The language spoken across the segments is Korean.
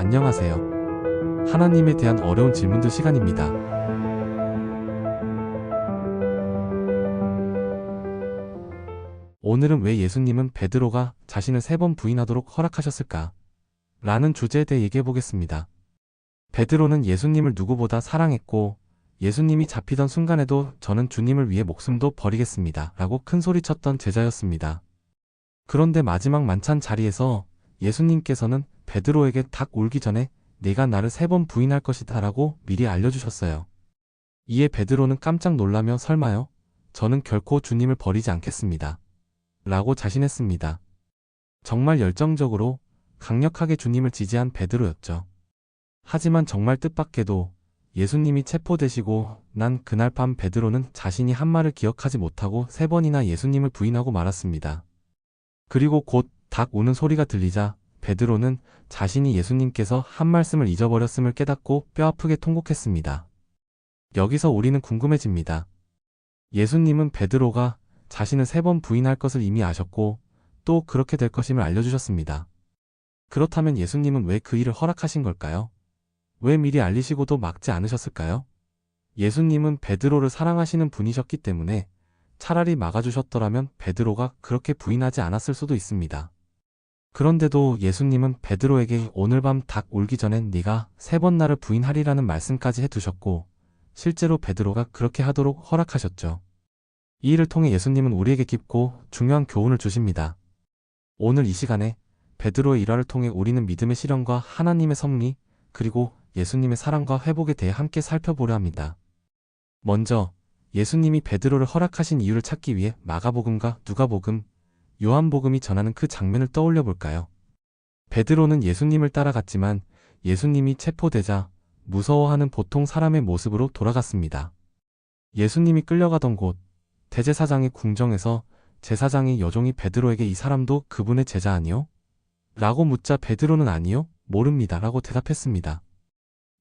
안녕하세요. 하나님에 대한 어려운 질문들 시간입니다. 오늘은 왜 예수님은 베드로가 자신을 3번 부인하도록 허락하셨을까? 라는 주제에 대해 얘기해 보겠습니다. 베드로는 예수님을 누구보다 사랑했고 예수님이 잡히던 순간에도 저는 주님을 위해 목숨도 버리겠습니다. 라고 큰 소리쳤던 제자였습니다. 그런데 마지막 만찬 자리에서 예수님께서는 베드로에게 닭 울기 전에 네가 나를 3번 부인할 것이다 라고 미리 알려주셨어요. 이에 베드로는 깜짝 놀라며 설마요? 저는 결코 주님을 버리지 않겠습니다. 라고 자신했습니다. 정말 열정적으로 강력하게 주님을 지지한 베드로였죠. 하지만 정말 뜻밖에도 예수님이 체포되시고 난 그날 밤 베드로는 자신이 한 말을 기억하지 못하고 3번이나 예수님을 부인하고 말았습니다. 그리고 곧 닭 우는 소리가 들리자 베드로는 자신이 예수님께서 한 말씀을 잊어버렸음을 깨닫고 뼈아프게 통곡했습니다. 여기서 우리는 궁금해집니다. 예수님은 베드로가 자신을 3번 부인할 것을 이미 아셨고 또 그렇게 될 것임을 알려주셨습니다. 그렇다면 예수님은 왜 그 일을 허락하신 걸까요? 왜 미리 알리시고도 막지 않으셨을까요? 예수님은 베드로를 사랑하시는 분이셨기 때문에 차라리 막아주셨더라면 베드로가 그렇게 부인하지 않았을 수도 있습니다. 그런데도 예수님은 베드로에게 오늘 밤 닭 울기 전엔 네가 3번 나를 부인하리라는 말씀까지 해두셨고 실제로 베드로가 그렇게 하도록 허락하셨죠. 이 일을 통해 예수님은 우리에게 깊고 중요한 교훈을 주십니다. 오늘 이 시간에 베드로의 일화를 통해 우리는 믿음의 실현과 하나님의 섭리 그리고 예수님의 사랑과 회복에 대해 함께 살펴보려 합니다. 먼저 예수님이 베드로를 허락하신 이유를 찾기 위해 마가복음과 누가복음, 요한복음이 전하는 그 장면을 떠올려 볼까요? 베드로는 예수님을 따라갔지만 예수님이 체포되자 무서워하는 보통 사람의 모습으로 돌아갔습니다. 예수님이 끌려가던 곳, 대제사장의 궁정에서 제사장의 여종이 베드로에게 이 사람도 그분의 제자 아니요? 라고 묻자 베드로는 아니요, 모릅니다. 라고 대답했습니다.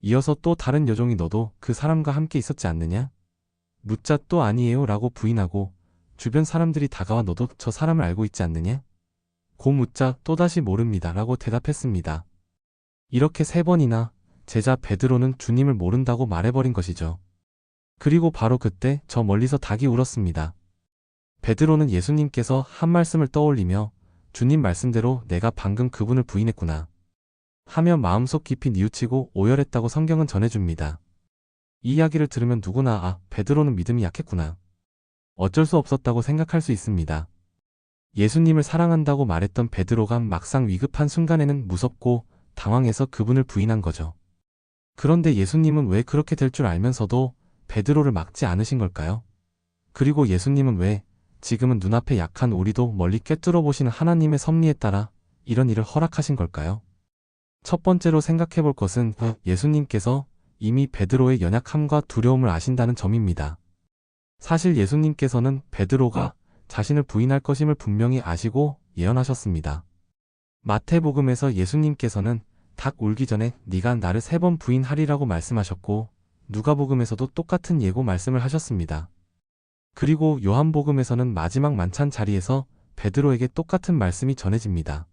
이어서 또 다른 여종이 너도 그 사람과 함께 있었지 않느냐? 묻자 또 아니에요. 라고 부인하고 주변 사람들이 다가와 너도 저 사람을 알고 있지 않느냐? 고 묻자 또다시 모릅니다. 라고 대답했습니다. 이렇게 3번이나 제자 베드로는 주님을 모른다고 말해버린 것이죠. 그리고 바로 그때 저 멀리서 닭이 울었습니다. 베드로는 예수님께서 한 말씀을 떠올리며 주님 말씀대로 내가 방금 그분을 부인했구나 하며 마음속 깊이 뉘우치고 오열했다고 성경은 전해줍니다. 이 이야기를 들으면 누구나 베드로는 믿음이 약했구나. 어쩔 수 없었다고 생각할 수 있습니다. 예수님을 사랑한다고 말했던 베드로가 막상 위급한 순간에는 무섭고 당황해서 그분을 부인한 거죠. 그런데 예수님은 왜 그렇게 될 줄 알면서도 베드로를 막지 않으신 걸까요? 그리고 예수님은 왜 지금은 눈앞에 약한 우리도 멀리 꿰뚫어 보시는 하나님의 섭리에 따라 이런 일을 허락하신 걸까요? 첫 번째로 생각해 볼 것은 예수님께서 이미 베드로의 연약함과 두려움을 아신다는 점입니다. 사실 예수님께서는 베드로가 자신을 부인할 것임을 분명히 아시고 예언하셨습니다. 마태복음에서 예수님께서는 닭 울기 전에 네가 나를 3번 부인하리라고 말씀하셨고 누가복음에서도 똑같은 예고 말씀을 하셨습니다. 그리고 요한복음에서는 마지막 만찬 자리에서 베드로에게 똑같은 말씀이 전해집니다.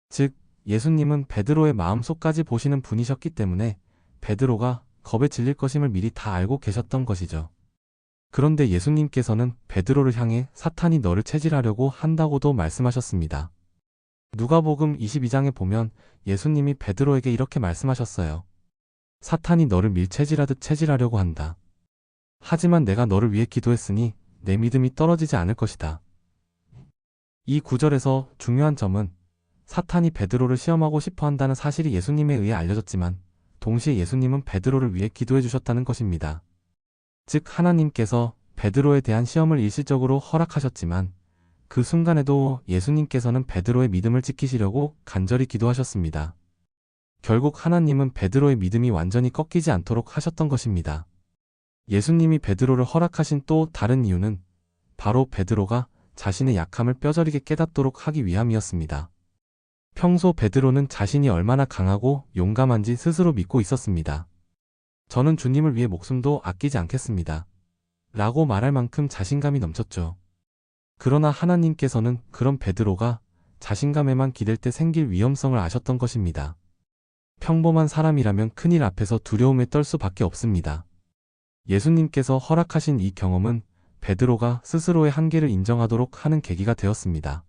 즉 예수님은 베드로의 마음속까지 보시는 분이셨기 때문에 베드로가 겁에 질릴 것임을 미리 다 알고 계셨던 것이죠. 그런데 예수님께서는 베드로를 향해 사탄이 너를 체질하려고 한다고도 말씀하셨습니다. 누가복음 22장에 보면 예수님이 베드로에게 이렇게 말씀하셨어요. 사탄이 너를 밀체질하듯 체질하려고 한다. 하지만 내가 너를 위해 기도했으니 내 믿음이 떨어지지 않을 것이다. 이 구절에서 중요한 점은 사탄이 베드로를 시험하고 싶어 한다는 사실이 예수님에 의해 알려졌지만 동시에 예수님은 베드로를 위해 기도해 주셨다는 것입니다. 즉 하나님께서 베드로에 대한 시험을 일시적으로 허락하셨지만 그 순간에도 예수님께서는 베드로의 믿음을 지키시려고 간절히 기도하셨습니다. 결국 하나님은 베드로의 믿음이 완전히 꺾이지 않도록 하셨던 것입니다. 예수님이 베드로를 허락하신 또 다른 이유는 바로 베드로가 자신의 약함을 뼈저리게 깨닫도록 하기 위함이었습니다. 평소 베드로는 자신이 얼마나 강하고 용감한지 스스로 믿고 있었습니다. 저는 주님을 위해 목숨도 아끼지 않겠습니다. 라고 말할 만큼 자신감이 넘쳤죠. 그러나 하나님께서는 그런 베드로가 자신감에만 기댈 때 생길 위험성을 아셨던 것입니다. 평범한 사람이라면 큰일 앞에서 두려움에 떨 수밖에 없습니다. 예수님께서 허락하신 이 경험은 베드로가 스스로의 한계를 인정하도록 하는 계기가 되었습니다.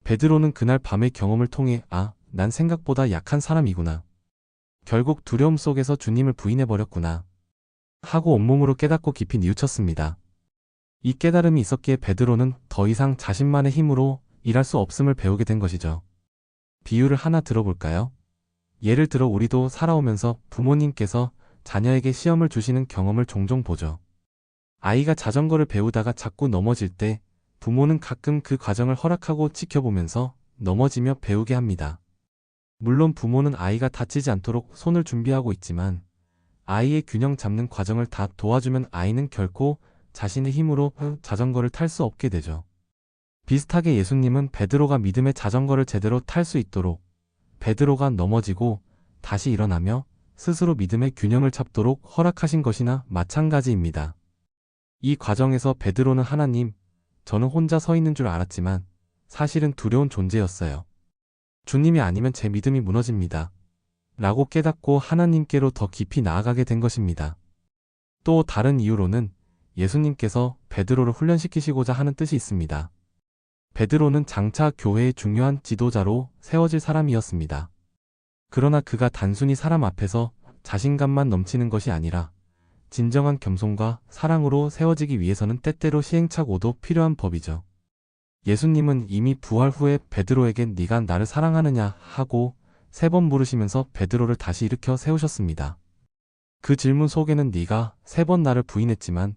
베드로는 그날 밤의 경험을 통해 난 생각보다 약한 사람이구나. 결국 두려움 속에서 주님을 부인해버렸구나. 하고 온몸으로 깨닫고 깊이 뉘우쳤습니다. 이 깨달음이 있었기에 베드로는 더 이상 자신만의 힘으로 일할 수 없음을 배우게 된 것이죠. 비유를 하나 들어볼까요? 예를 들어 우리도 살아오면서 부모님께서 자녀에게 시험을 주시는 경험을 종종 보죠. 아이가 자전거를 배우다가 자꾸 넘어질 때 부모는 가끔 그 과정을 허락하고 지켜보면서 넘어지며 배우게 합니다. 물론 부모는 아이가 다치지 않도록 손을 준비하고 있지만 아이의 균형 잡는 과정을 다 도와주면 아이는 결코 자신의 힘으로 자전거를 탈 수 없게 되죠. 비슷하게 예수님은 베드로가 믿음의 자전거를 제대로 탈 수 있도록 베드로가 넘어지고 다시 일어나며 스스로 믿음의 균형을 잡도록 허락하신 것이나 마찬가지입니다. 이 과정에서 베드로는 하나님, 저는 혼자 서 있는 줄 알았지만 사실은 두려운 존재였어요. 주님이 아니면 제 믿음이 무너집니다. 라고 깨닫고 하나님께로 더 깊이 나아가게 된 것입니다. 또 다른 이유로는 예수님께서 베드로를 훈련시키시고자 하는 뜻이 있습니다. 베드로는 장차 교회의 중요한 지도자로 세워질 사람이었습니다. 그러나 그가 단순히 사람 앞에서 자신감만 넘치는 것이 아니라 진정한 겸손과 사랑으로 세워지기 위해서는 때때로 시행착오도 필요한 법이죠. 예수님은 이미 부활 후에 베드로에게 네가 나를 사랑하느냐 하고 3번 물으시면서 베드로를 다시 일으켜 세우셨습니다. 그 질문 속에는 네가 3번 나를 부인했지만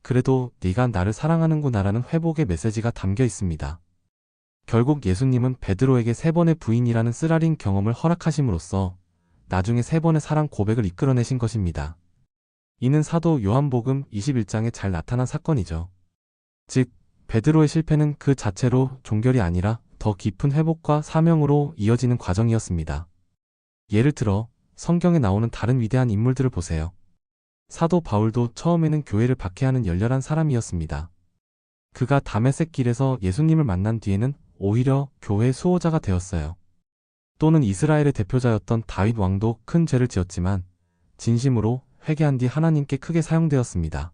그래도 네가 나를 사랑하는구나라는 회복의 메시지가 담겨 있습니다. 결국 예수님은 베드로에게 3번의 부인이라는 쓰라린 경험을 허락하심으로써 나중에 3번의 사랑 고백을 이끌어내신 것입니다. 이는 사도 요한복음 21장에 잘 나타난 사건이죠. 즉, 베드로의 실패는 그 자체로 종결이 아니라 더 깊은 회복과 사명으로 이어지는 과정이었습니다. 예를 들어 성경에 나오는 다른 위대한 인물들을 보세요. 사도 바울도 처음에는 교회를 박해하는 열렬한 사람이었습니다. 그가 다메섹 길에서 예수님을 만난 뒤에는 오히려 교회의 수호자가 되었어요. 또는 이스라엘의 대표자였던 다윗 왕도 큰 죄를 지었지만 진심으로 회개한 뒤 하나님께 크게 사용되었습니다.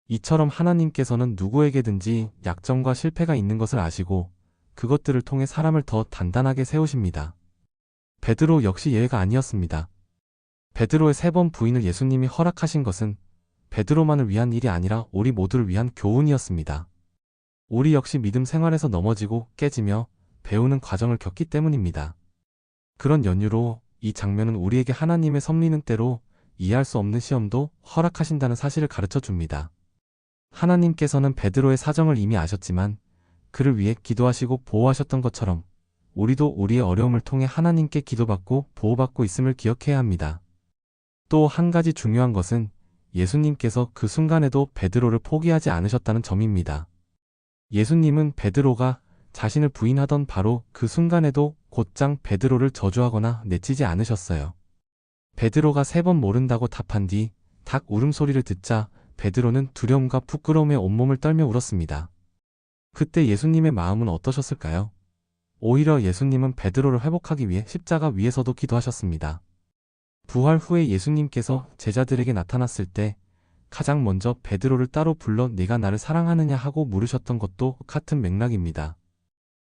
이처럼 하나님께서는 누구에게든지 약점과 실패가 있는 것을 아시고 그것들을 통해 사람을 더 단단하게 세우십니다. 베드로 역시 예외가 아니었습니다. 베드로의 3번 부인을 예수님이 허락하신 것은 베드로만을 위한 일이 아니라 우리 모두를 위한 교훈이었습니다. 우리 역시 믿음 생활에서 넘어지고 깨지며 배우는 과정을 겪기 때문입니다. 그런 연유로 이 장면은 우리에게 하나님의 섭리는 때로 이해할 수 없는 시험도 허락하신다는 사실을 가르쳐 줍니다. 하나님께서는 베드로의 사정을 이미 아셨지만 그를 위해 기도하시고 보호하셨던 것처럼 우리도 우리의 어려움을 통해 하나님께 기도받고 보호받고 있음을 기억해야 합니다. 또 한 가지 중요한 것은 예수님께서 그 순간에도 베드로를 포기하지 않으셨다는 점입니다. 예수님은 베드로가 자신을 부인하던 바로 그 순간에도 곧장 베드로를 저주하거나 내치지 않으셨어요. 베드로가 3번 모른다고 답한 뒤 닭 울음소리를 듣자 베드로는 두려움과 부끄러움에 온몸을 떨며 울었습니다. 그때 예수님의 마음은 어떠셨을까요? 오히려 예수님은 베드로를 회복하기 위해 십자가 위에서도 기도하셨습니다. 부활 후에 예수님께서 제자들에게 나타났을 때 가장 먼저 베드로를 따로 불러 네가 나를 사랑하느냐 하고 물으셨던 것도 같은 맥락입니다.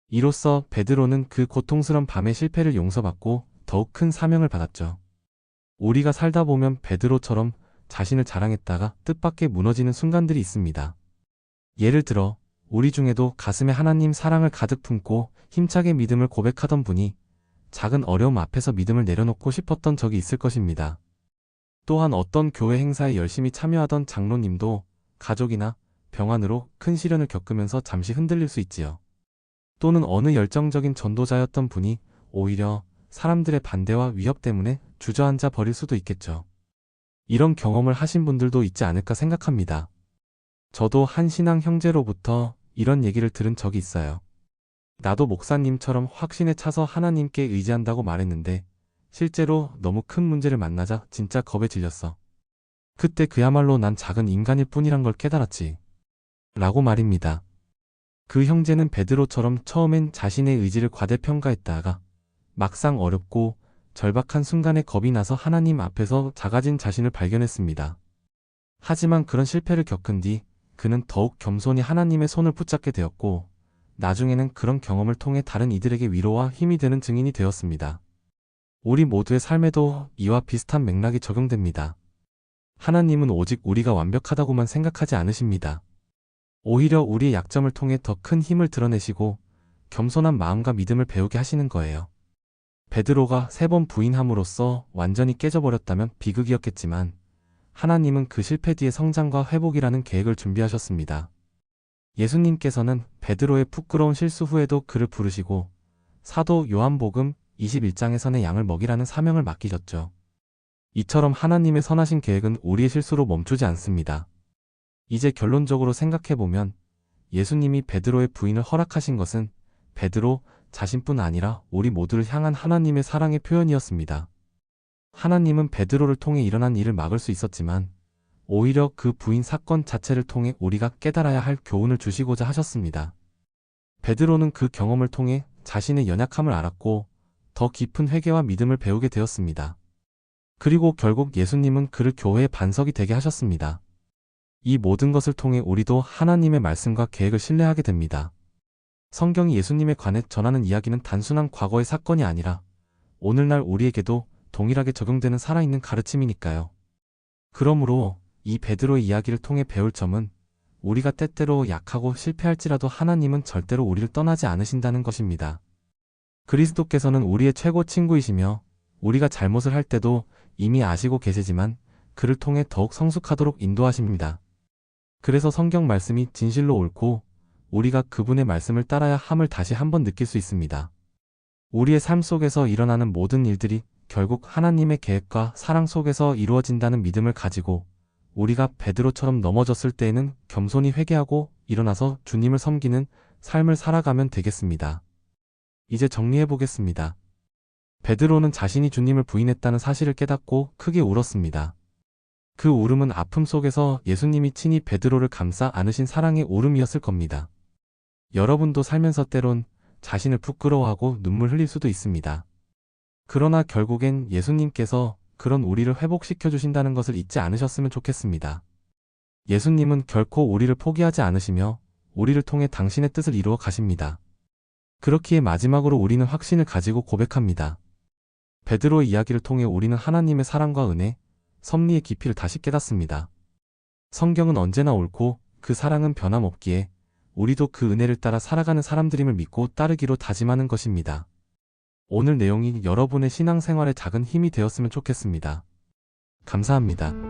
이로써 베드로는 그 고통스런 밤의 실패를 용서받고 더욱 큰 사명을 받았죠. 우리가 살다 보면 베드로처럼 자신을 자랑했다가 뜻밖의 무너지는 순간들이 있습니다. 예를 들어 우리 중에도 가슴에 하나님 사랑을 가득 품고 힘차게 믿음을 고백하던 분이 작은 어려움 앞에서 믿음을 내려놓고 싶었던 적이 있을 것입니다. 또한 어떤 교회 행사에 열심히 참여하던 장로님도 가족이나 병환으로 큰 시련을 겪으면서 잠시 흔들릴 수 있지요. 또는 어느 열정적인 전도자였던 분이 오히려 사람들의 반대와 위협 때문에 주저앉아 버릴 수도 있겠죠. 이런 경험을 하신 분들도 있지 않을까 생각합니다. 저도 한 신앙 형제로부터 이런 얘기를 들은 적이 있어요. 나도 목사님처럼 확신에 차서 하나님께 의지한다고 말했는데 실제로 너무 큰 문제를 만나자 진짜 겁에 질렸어. 그때 그야말로 난 작은 인간일 뿐이란 걸 깨달았지. 라고 말입니다. 그 형제는 베드로처럼 처음엔 자신의 의지를 과대평가했다가 막상 어렵고 절박한 순간에 겁이 나서 하나님 앞에서 작아진 자신을 발견했습니다. 하지만 그런 실패를 겪은 뒤 그는 더욱 겸손히 하나님의 손을 붙잡게 되었고, 나중에는 그런 경험을 통해 다른 이들에게 위로와 힘이 되는 증인이 되었습니다. 우리 모두의 삶에도 이와 비슷한 맥락이 적용됩니다. 하나님은 오직 우리가 완벽하다고만 생각하지 않으십니다. 오히려 우리의 약점을 통해 더 큰 힘을 드러내시고 겸손한 마음과 믿음을 배우게 하시는 거예요. 베드로가 3번 부인함으로써 완전히 깨져버렸다면 비극이었겠지만, 하나님은 그 실패 뒤에 성장과 회복이라는 계획을 준비하셨습니다. 예수님께서는 베드로의 부끄러운 실수 후에도 그를 부르시고 사도 요한복음 21장에서는 양을 먹이라는 사명을 맡기셨죠. 이처럼 하나님의 선하신 계획은 우리의 실수로 멈추지 않습니다. 이제 결론적으로 생각해보면 예수님이 베드로의 부인을 허락하신 것은 베드로 자신뿐 아니라 우리 모두를 향한 하나님의 사랑의 표현이었습니다. 하나님은 베드로를 통해 일어난 일을 막을 수 있었지만 오히려 그 부인 사건 자체를 통해 우리가 깨달아야 할 교훈을 주시고자 하셨습니다. 베드로는 그 경험을 통해 자신의 연약함을 알았고 더 깊은 회개와 믿음을 배우게 되었습니다. 그리고 결국 예수님은 그를 교회의 반석이 되게 하셨습니다. 이 모든 것을 통해 우리도 하나님의 말씀과 계획을 신뢰하게 됩니다. 성경이 예수님에 관해 전하는 이야기는 단순한 과거의 사건이 아니라 오늘날 우리에게도 동일하게 적용되는 살아있는 가르침이니까요. 그러므로 이 베드로의 이야기를 통해 배울 점은 우리가 때때로 약하고 실패할지라도 하나님은 절대로 우리를 떠나지 않으신다는 것입니다. 그리스도께서는 우리의 최고 친구이시며 우리가 잘못을 할 때도 이미 아시고 계시지만 그를 통해 더욱 성숙하도록 인도하십니다. 그래서 성경 말씀이 진실로 옳고 우리가 그분의 말씀을 따라야 함을 다시 한번 느낄 수 있습니다. 우리의 삶 속에서 일어나는 모든 일들이 결국 하나님의 계획과 사랑 속에서 이루어진다는 믿음을 가지고 우리가 베드로처럼 넘어졌을 때에는 겸손히 회개하고 일어나서 주님을 섬기는 삶을 살아가면 되겠습니다. 이제 정리해 보겠습니다. 베드로는 자신이 주님을 부인했다는 사실을 깨닫고 크게 울었습니다. 그 울음은 아픔 속에서 예수님이 친히 베드로를 감싸 안으신 사랑의 울음이었을 겁니다. 여러분도 살면서 때론 자신을 부끄러워하고 눈물 흘릴 수도 있습니다. 그러나 결국엔 예수님께서 그런 우리를 회복시켜 주신다는 것을 잊지 않으셨으면 좋겠습니다. 예수님은 결코 우리를 포기하지 않으시며 우리를 통해 당신의 뜻을 이루어 가십니다. 그렇기에 마지막으로 우리는 확신을 가지고 고백합니다. 베드로의 이야기를 통해 우리는 하나님의 사랑과 은혜, 섭리의 깊이를 다시 깨닫습니다. 성경은 언제나 옳고 그 사랑은 변함없기에 우리도 그 은혜를 따라 살아가는 사람들임을 믿고 따르기로 다짐하는 것입니다. 오늘 내용이 여러분의 신앙생활에 작은 힘이 되었으면 좋겠습니다. 감사합니다.